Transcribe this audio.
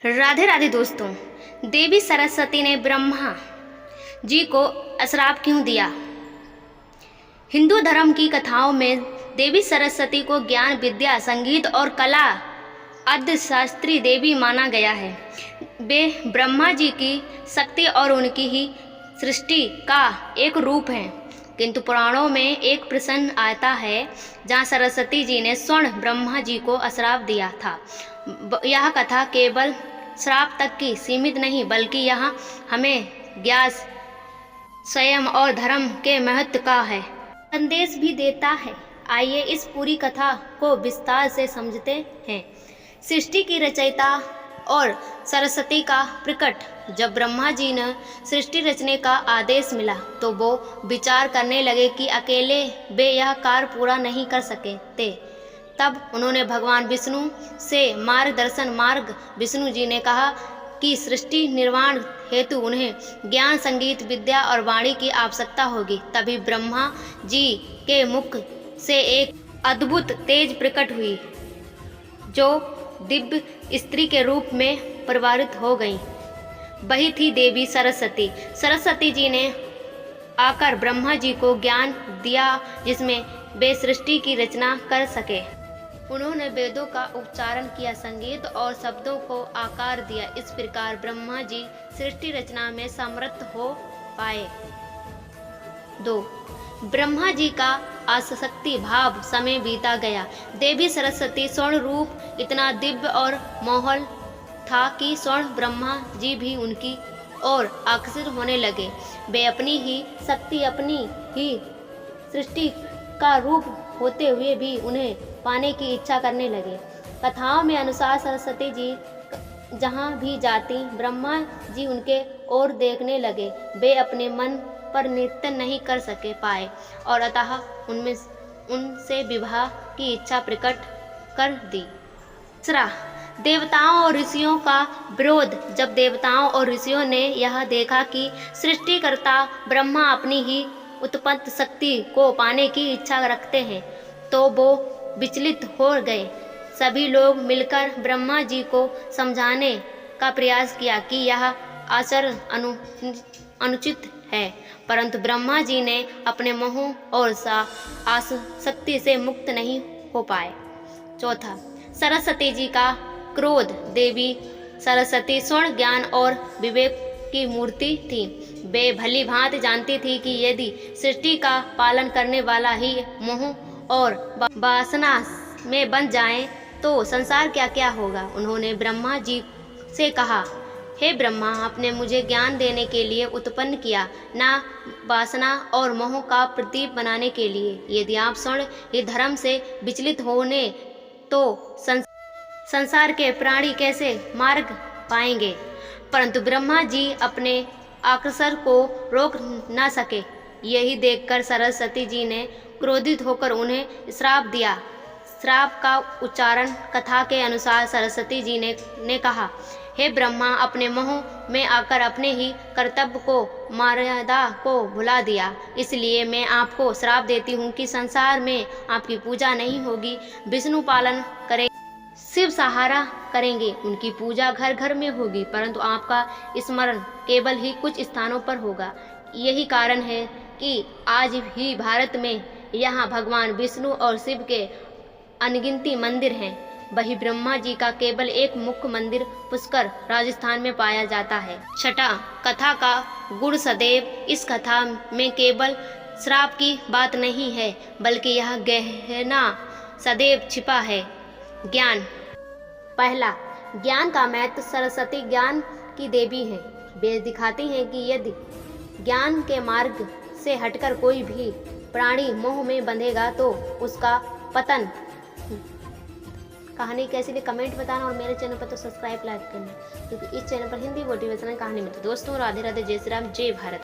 राधे राधे दोस्तों। देवी सरस्वती ने ब्रह्मा जी को श्राप क्यों दिया? हिंदू धर्म की कथाओं में देवी सरस्वती को ज्ञान, विद्या, संगीत और कला अर्थशास्त्री देवी माना गया है। वे ब्रह्मा जी की शक्ति और उनकी ही सृष्टि का एक रूप है। किंतु पुराणों में एक प्रसंग आता है जहाँ सरस्वती जी ने स्वर्ण ब्रह्मा जी को श्राप दिया था। यह कथा केवल श्राप तक की सीमित नहीं, बल्कि यह हमें ज्ञान, संयम और धर्म के महत्व का है संदेश भी देता है। आइए इस पूरी कथा को विस्तार से समझते हैं। सृष्टि की रचयिता और सरस्वती का प्रकट। जब ब्रह्मा जी ने सृष्टि रचने का आदेश मिला तो वो विचार करने लगे कि अकेले वे यह कार्य पूरा नहीं कर सके थे। तब उन्होंने भगवान विष्णु से मार्ग विष्णु जी ने कहा कि सृष्टि निर्माण हेतु उन्हें ज्ञान, संगीत, विद्या और वाणी की आवश्यकता होगी। तभी ब्रह्मा जी के मुख से एक अद्भुत तेज प्रकट हुई जो दिव्य स्त्री के रूप में परिवर्तित हो गई। वही थी देवी सरस्वती। सरस्वती जी ने आकर ब्रह्मा जी को ज्ञान दिया जिसमें वे सृष्टि की रचना कर सके। उन्होंने वेदों का उच्चारण किया, संगीत और शब्दों को आकार दिया। इस प्रकार ब्रह्मा जी सृष्टि रचना में समर्थ हो पाए। 2. ब्रह्मा जी का आसक्ति भाव समय बीता गया। देवी सरस्वती स्वर्ण रूप इतना दिव्य और मोहल था कि स्वर्ण ब्रह्मा जी भी उनकी ओर आकर्षित होने लगे। वे अपनी ही शक्ति, अपनी ही सृष्टि का रूप होते हुए भी उन्हें पाने की इच्छा करने लगे। कथाओं में अनुसार सरस्वती जी जहाँ भी जाती ब्रह्मा जी उनके ओर देखने लगे। वे अपने मन पर नियंत्रण नहीं कर पाए और अतः उनसे विवाह की इच्छा प्रकट कर दी। तीसरा, देवताओं और ऋषियों का विरोध। जब देवताओं और ऋषियों ने यह देखा कि सृष्टिकर्ता ब्रह्मा अपनी ही उत्पन्न शक्ति को पाने की इच्छा रखते हैं तो वो विचलित हो गए। सभी लोग मिलकर ब्रह्मा जी को समझाने का प्रयास किया कि यह आचरण अनुचित है, परंतु ब्रह्मा जी ने अपने मोह और आसक्ति से मुक्त नहीं हो पाए। चौथा, सरस्वती जी का क्रोध। देवी सरस्वती स्वर्ण, ज्ञान और विवेक की मूर्ति थी। वे भली भांति जानती थी कि यदि सृष्टि का पालन करने वाला ही मोह और वासना में बन जाए तो संसार क्या क्या होगा। उन्होंने ब्रह्मा जी से कहा, हे ब्रह्मा, आपने मुझे ज्ञान देने के लिए उत्पन्न किया, ना वासना और मोह का प्रतीक बनाने के लिए। यदि आप स्वर्ण ही धर्म से विचलित होने तो संसार के प्राणी कैसे मार्ग पाएंगे। परंतु ब्रह्मा जी अपने आकर्षण को रोक न सके। यही देखकर सरस्वती जी ने क्रोधित होकर उन्हें श्राप दिया। श्राप का उच्चारण कथा के अनुसार सरस्वती जी ने कहा, हे ब्रह्मा, अपने मोह में आकर अपने ही कर्तव्य को, मर्यादा को भुला दिया। इसलिए मैं आपको श्राप देती हूँ कि संसार में आपकी पूजा नहीं होगी। विष्णु पालन करें, शिव सहारा करेंगे, उनकी पूजा घर घर में होगी, परंतु आपका स्मरण केवल ही कुछ स्थानों पर होगा। यही कारण है कि आज भी भारत में यहाँ भगवान विष्णु और शिव के अनगिनती मंदिर हैं। वही ब्रह्मा जी का केवल एक मुख्य मंदिर पुष्कर राजस्थान में पाया जाता है। छठा, कथा का गुण सदैव। इस कथा में केवल श्राप की बात नहीं है, बल्कि यह गहना सदैव छिपा है। ज्ञान। पहला, ज्ञान का महत्व। सरस्वती ज्ञान की देवी है। वे दिखाती हैं कि यदि ज्ञान के मार्ग से हटकर कोई भी प्राणी मोह में बंधेगा तो उसका पतन। कहानी कैसी लगी कमेंट बताना और मेरे चैनल पर तो सब्सक्राइब लाइक करना, क्योंकि इस चैनल पर हिंदी मोटिवेशनल कहानी मिलती है। दोस्तों, राधे राधे, जय श्री राम, जय भारत।